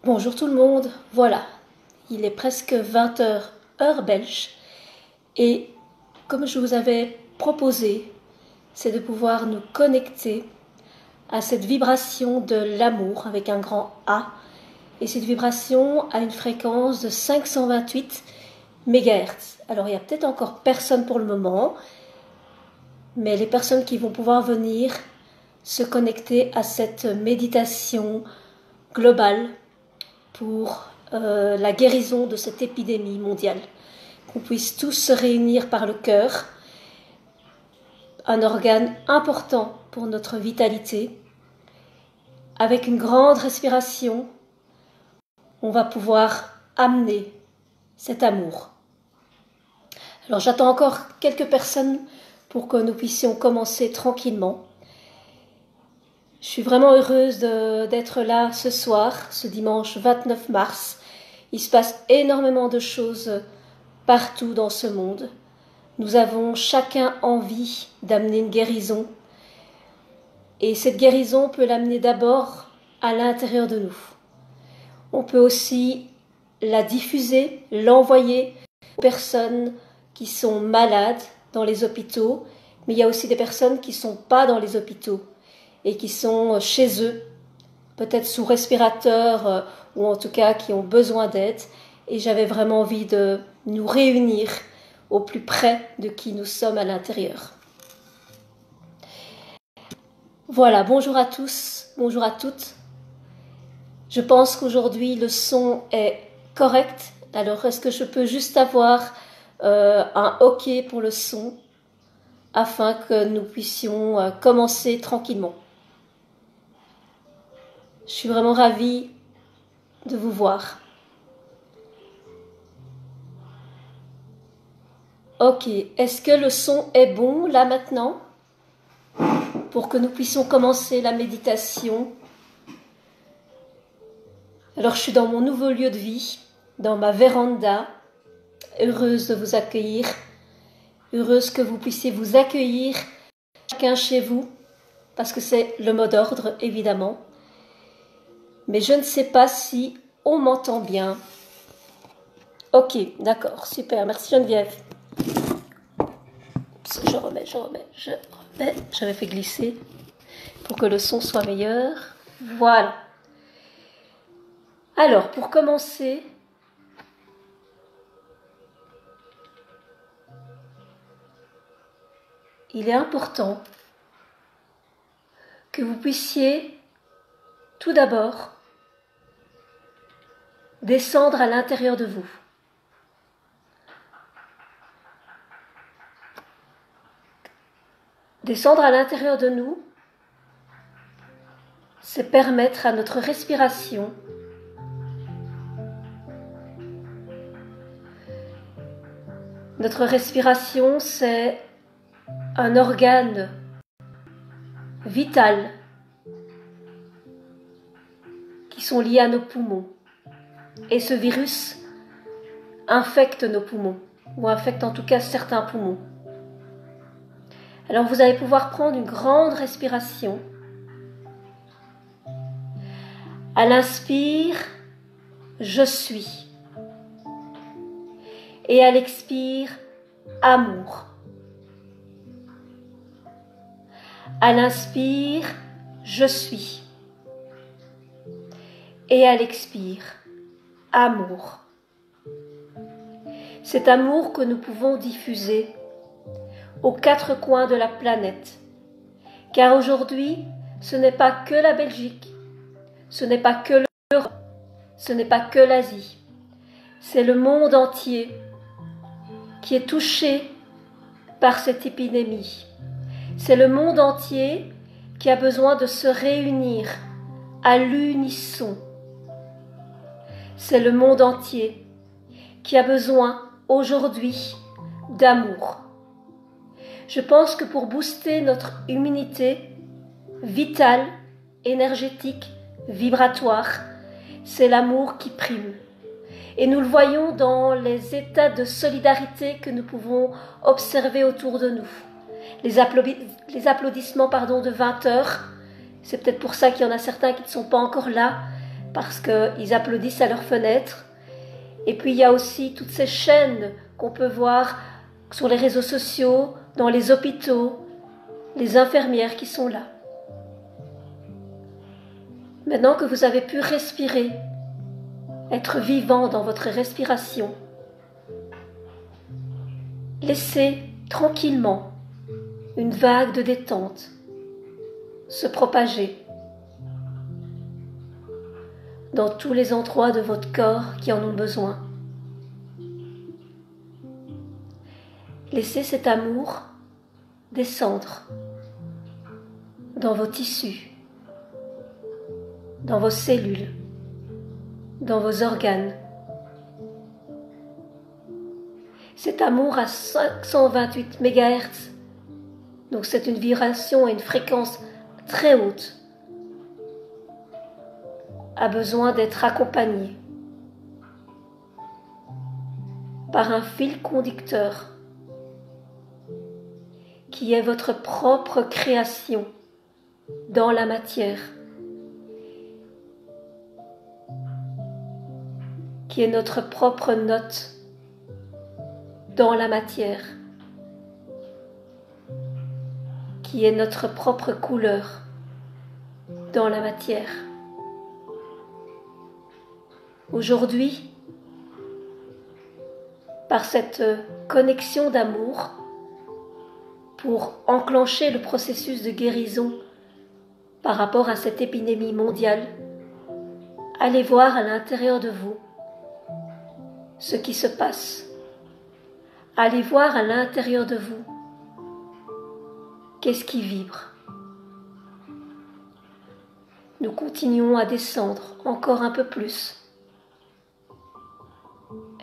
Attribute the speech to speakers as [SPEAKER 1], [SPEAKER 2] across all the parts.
[SPEAKER 1] Bonjour tout le monde, voilà, il est presque 20 heures, heure belge, et comme je vous avais proposé, c'est de pouvoir nous connecter à cette vibration de l'amour avec un grand A, et cette vibration a une fréquence de 528 MHz. Alors il n'y a peut-être encore personne pour le moment, mais les personnes qui vont pouvoir venir se connecter à cette méditation globale pour la guérison de cette épidémie mondiale. Qu'on puisse tous se réunir par le cœur, un organe important pour notre vitalité. Avec une grande respiration, on va pouvoir amener cet amour. Alors j'attends encore quelques personnes pour que nous puissions commencer tranquillement. Je suis vraiment heureuse d'être là ce soir, ce dimanche 29 mars. Il se passe énormément de choses partout dans ce monde. Nous avons chacun envie d'amener une guérison. Et cette guérison peut l'amener d'abord à l'intérieur de nous. On peut aussi la diffuser, l'envoyer aux personnes qui sont malades dans les hôpitaux, mais il y a aussi des personnes qui ne sont pas dans les hôpitaux et qui sont chez eux, peut-être sous respirateur ou en tout cas qui ont besoin d'aide. Et j'avais vraiment envie de nous réunir au plus près de qui nous sommes à l'intérieur. Voilà, bonjour à tous, bonjour à toutes. Je pense qu'aujourd'hui le son est correct. Alors est-ce que je peux juste avoir un OK pour le son afin que nous puissions commencer tranquillement. Je suis vraiment ravie de vous voir. Ok, est-ce que le son est bon là maintenant pour que nous puissions commencer la méditation? Alors je suis dans mon nouveau lieu de vie, dans ma véranda, heureuse de vous accueillir, heureuse que vous puissiez vous accueillir chacun chez vous, parce que c'est le mot d'ordre évidemment. Mais je ne sais pas si on m'entend bien. Ok, d'accord, super, merci Geneviève. Je remets, j'avais fait glisser pour que le son soit meilleur. Voilà. Alors, pour commencer, il est important que vous puissiez tout d'abord descendre à l'intérieur de vous. Descendre à l'intérieur de nous, c'est permettre à notre respiration c'est un organe vital qui sont liés à nos poumons. Et ce virus infecte nos poumons, ou infecte en tout cas certains poumons. Alors vous allez pouvoir prendre une grande respiration. À l'inspire, je suis. Et à l'expire, amour. À l'inspire, je suis. Et à l'expire, amour. Cet amour que nous pouvons diffuser aux quatre coins de la planète. Car aujourd'hui, ce n'est pas que la Belgique, ce n'est pas que l'Europe, ce n'est pas que l'Asie. C'est le monde entier qui est touché par cette épidémie. C'est le monde entier qui a besoin de se réunir à l'unisson. C'est le monde entier qui a besoin aujourd'hui d'amour. Je pense que pour booster notre immunité vitale, énergétique, vibratoire, c'est l'amour qui prime. Et nous le voyons dans les états de solidarité que nous pouvons observer autour de nous. Les applaudissements de 20 heures, c'est peut-être pour ça qu'il y en a certains qui ne sont pas encore là, parce qu'ils applaudissent à leurs fenêtres. Et puis il y a aussi toutes ces chaînes qu'on peut voir sur les réseaux sociaux, dans les hôpitaux, les infirmières qui sont là. Maintenant que vous avez pu respirer, être vivant dans votre respiration, laissez tranquillement une vague de détente se propager dans tous les endroits de votre corps qui en ont besoin. Laissez cet amour descendre dans vos tissus, dans vos cellules, dans vos organes. Cet amour à 528 MHz, donc c'est une vibration et une fréquence très haute, a besoin d'être accompagné par un fil conducteur qui est votre propre création dans la matière, qui est notre propre note dans la matière, qui est notre propre couleur dans la matière. Aujourd'hui, par cette connexion d'amour, pour enclencher le processus de guérison par rapport à cette épidémie mondiale, allez voir à l'intérieur de vous ce qui se passe. Allez voir à l'intérieur de vous qu'est-ce qui vibre. Nous continuons à descendre encore un peu plus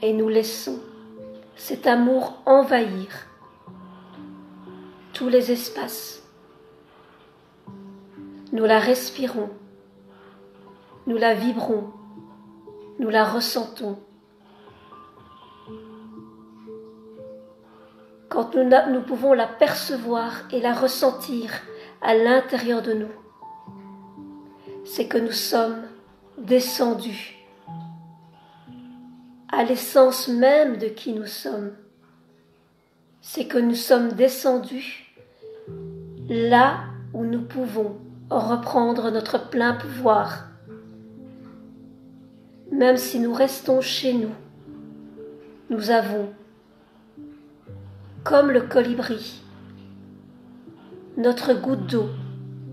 [SPEAKER 1] et nous laissons cet amour envahir tous les espaces. Nous la respirons, nous la vibrons, nous la ressentons. Quand nous pouvons la percevoir et la ressentir à l'intérieur de nous, c'est que nous sommes descendus à l'essence même de qui nous sommes. C'est que nous sommes descendus là où nous pouvons reprendre notre plein pouvoir. Même si nous restons chez nous, nous avons, comme le colibri, notre goutte d'eau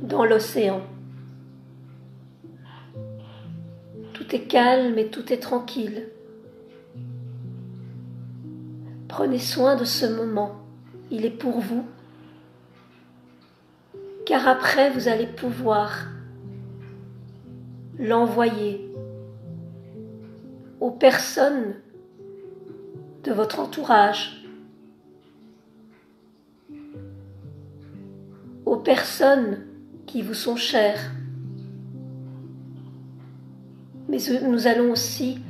[SPEAKER 1] dans l'océan. Tout est calme et tout est tranquille. Prenez soin de ce moment, il est pour vous, car après vous allez pouvoir l'envoyer aux personnes de votre entourage, aux personnes qui vous sont chères. Mais nous allons aussi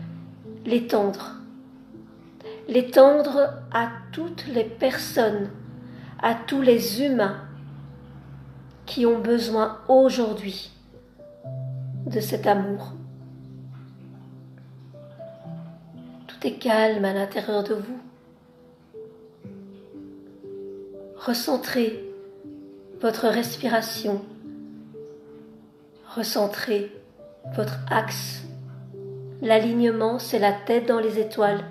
[SPEAKER 1] l'étendre à toutes les personnes, à tous les humains qui ont besoin aujourd'hui de cet amour. Tout est calme à l'intérieur de vous. Recentrez votre respiration, recentrez votre axe. L'alignement, c'est la tête dans les étoiles,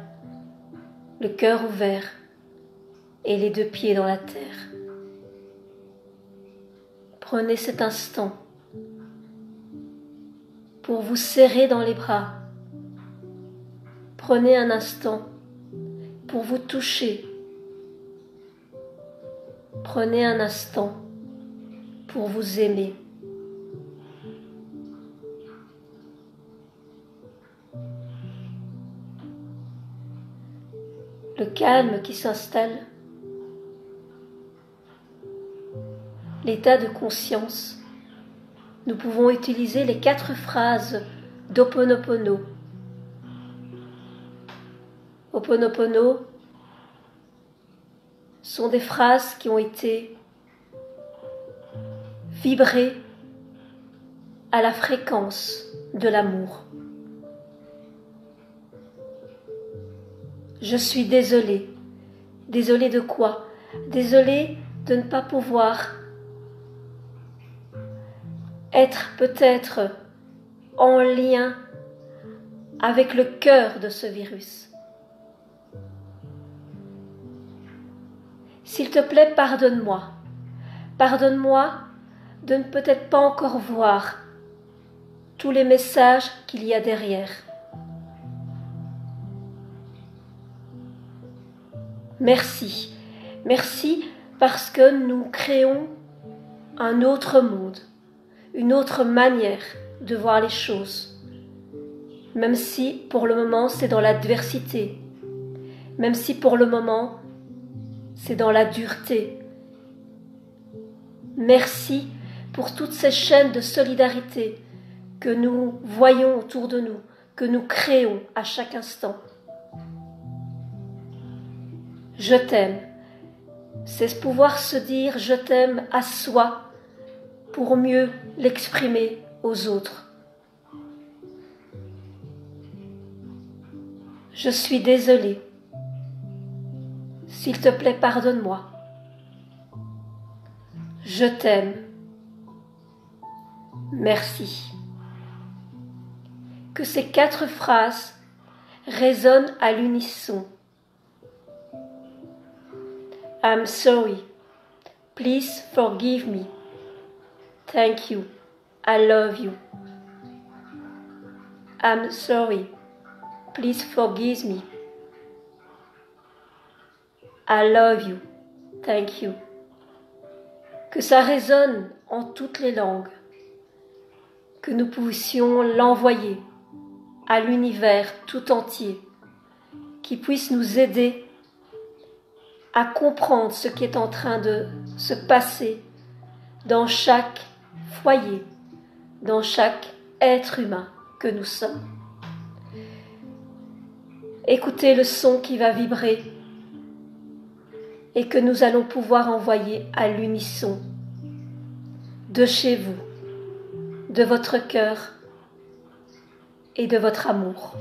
[SPEAKER 1] le cœur ouvert et les deux pieds dans la terre. Prenez cet instant pour vous serrer dans les bras. Prenez un instant pour vous toucher. Prenez un instant pour vous aimer. Le calme qui s'installe, l'état de conscience. Nous pouvons utiliser les 4 phrases d'Ho'oponopono. Ho'oponopono sont des phrases qui ont été vibrées à la fréquence de l'amour. Je suis désolée. Désolée de quoi? Désolée de ne pas pouvoir être peut-être en lien avec le cœur de ce virus. S'il te plaît, pardonne-moi. Pardonne-moi de ne peut-être pas encore voir tous les messages qu'il y a derrière. Merci. Merci parce que nous créons un autre monde, une autre manière de voir les choses. Même si pour le moment c'est dans l'adversité, même si pour le moment c'est dans la dureté. Merci pour toutes ces chaînes de solidarité que nous voyons autour de nous, que nous créons à chaque instant. Je t'aime. C'est pouvoir se dire je t'aime à soi pour mieux l'exprimer aux autres. Je suis désolée. S'il te plaît, pardonne-moi. Je t'aime. Merci. Que ces 4 phrases résonnent à l'unisson. I'm sorry. Please forgive me. Thank you. I love you. I'm sorry. Please forgive me. I love you. Thank you. Que ça résonne en toutes les langues. Que nous puissions l'envoyer à l'univers tout entier, qui puisse nous aider à comprendre ce qui est en train de se passer dans chaque foyer, dans chaque être humain que nous sommes. Écoutez le son qui va vibrer et que nous allons pouvoir envoyer à l'unisson de chez vous, de votre cœur et de votre amour.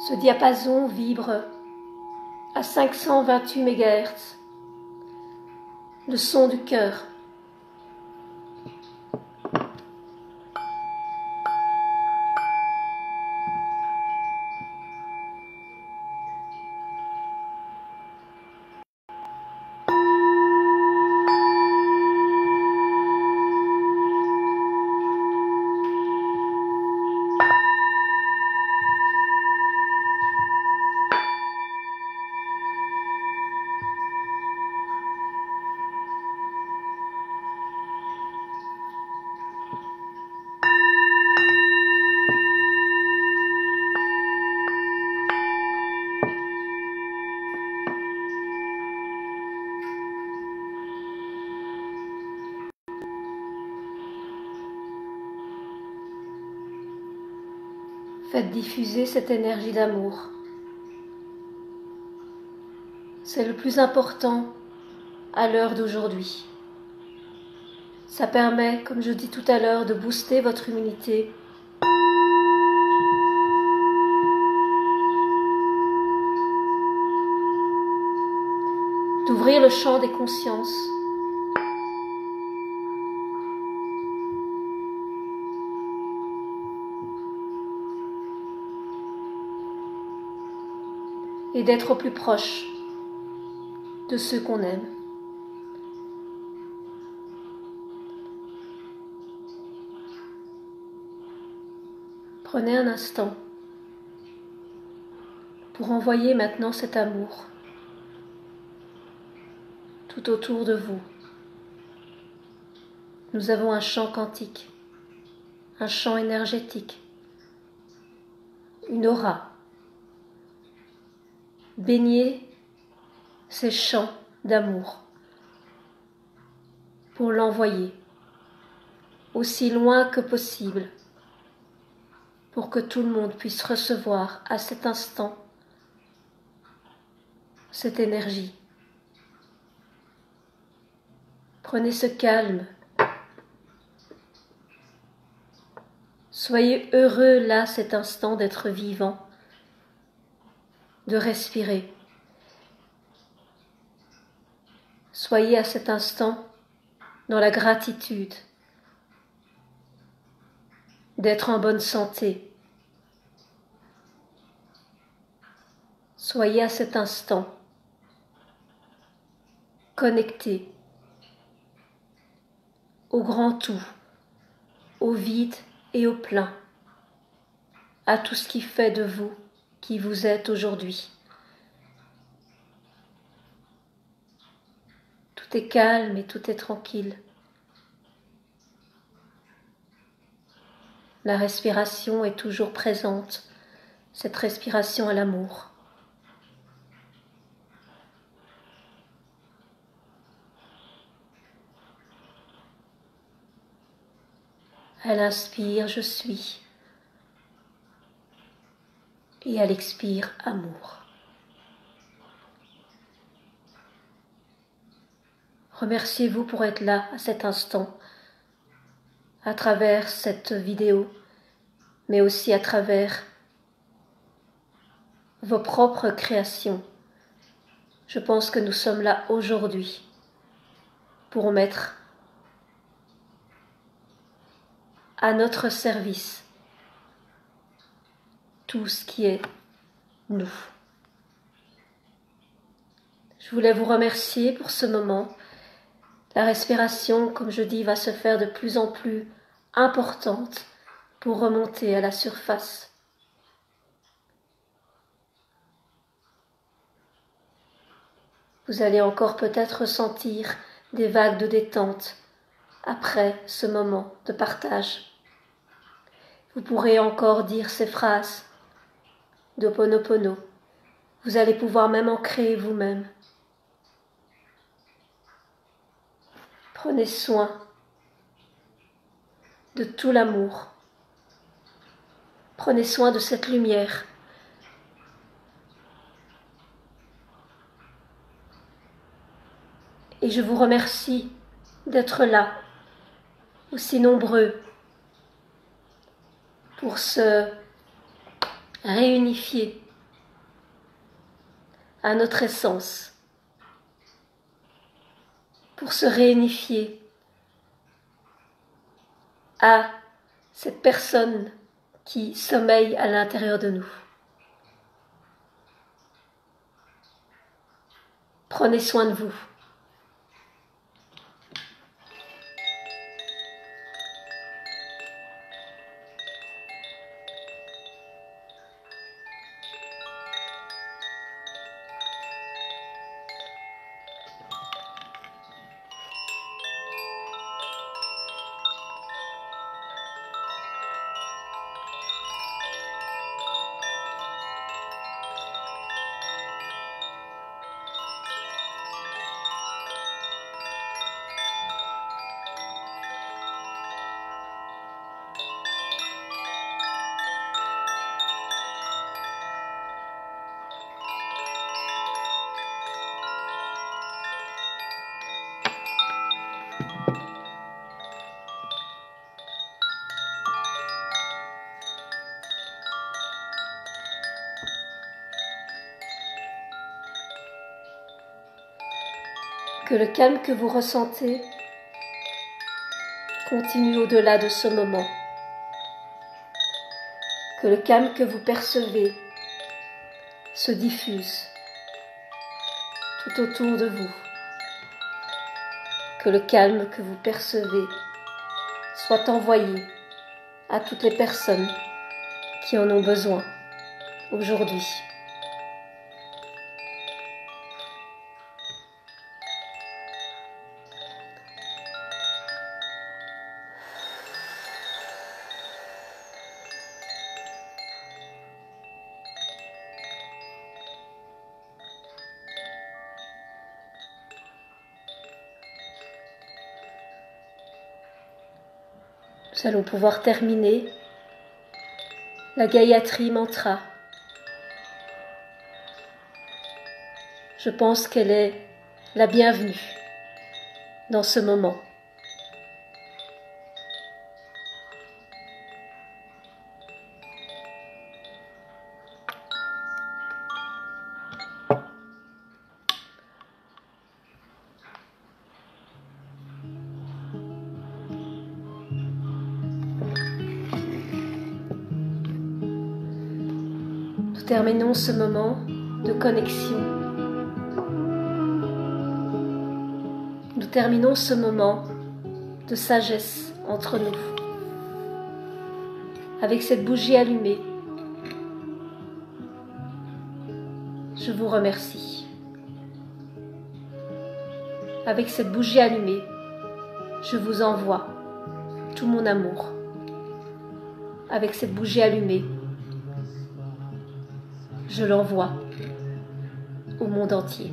[SPEAKER 1] Ce diapason vibre à 528 MHz, le son du cœur. Faites diffuser cette énergie d'amour. C'est le plus important à l'heure d'aujourd'hui. Ça permet, comme je dis tout à l'heure, de booster votre immunité, d'ouvrir le champ des consciences, et d'être au plus proche de ceux qu'on aime. Prenez un instant pour envoyer maintenant cet amour tout autour de vous. Nous avons un champ quantique, un champ énergétique, une aura. Baignez ces champs d'amour pour l'envoyer aussi loin que possible pour que tout le monde puisse recevoir à cet instant cette énergie. Prenez ce calme. Soyez heureux là, cet instant, d'être vivant, de respirer. Soyez à cet instant dans la gratitude d'être en bonne santé. Soyez à cet instant connecté au grand tout, au vide et au plein, à tout ce qui fait de vous qui vous êtes aujourd'hui. Tout est calme et tout est tranquille. La respiration est toujours présente, cette respiration à l'amour. Elle inspire, je suis. Et elle expire, amour. Remerciez-vous pour être là à cet instant, à travers cette vidéo, mais aussi à travers vos propres créations. Je pense que nous sommes là aujourd'hui pour mettre à notre service tout ce qui est nous. Je voulais vous remercier pour ce moment. La respiration, comme je dis, va se faire de plus en plus importante pour remonter à la surface. Vous allez encore peut-être ressentir des vagues de détente après ce moment de partage. Vous pourrez encore dire ces phrases d'Ho'oponopono. Vous allez pouvoir même en créer vous-même. Prenez soin de tout l'amour. Prenez soin de cette lumière. Et je vous remercie d'être là, aussi nombreux, pour se réunifier à notre essence, pour se réunifier à cette personne qui sommeille à l'intérieur de nous. Prenez soin de vous. Que le calme que vous ressentez continue au-delà de ce moment. Que le calme que vous percevez se diffuse tout autour de vous. Que le calme que vous percevez soit envoyé à toutes les personnes qui en ont besoin aujourd'hui. Nous allons pouvoir terminer la Gayatri Mantra. Je pense qu'elle est la bienvenue dans ce moment. Nous terminons ce moment de connexion. Nous terminons ce moment de sagesse entre nous. Avec cette bougie allumée, je vous remercie. Avec cette bougie allumée, je vous envoie tout mon amour. Avec cette bougie allumée, je l'envoie au monde entier.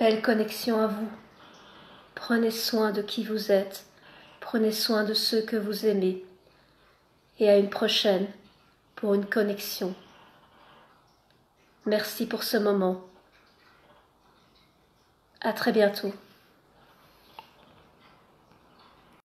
[SPEAKER 1] Belle connexion à vous. Prenez soin de qui vous êtes. Prenez soin de ceux que vous aimez. Et à une prochaine pour une connexion. Merci pour ce moment. À très bientôt.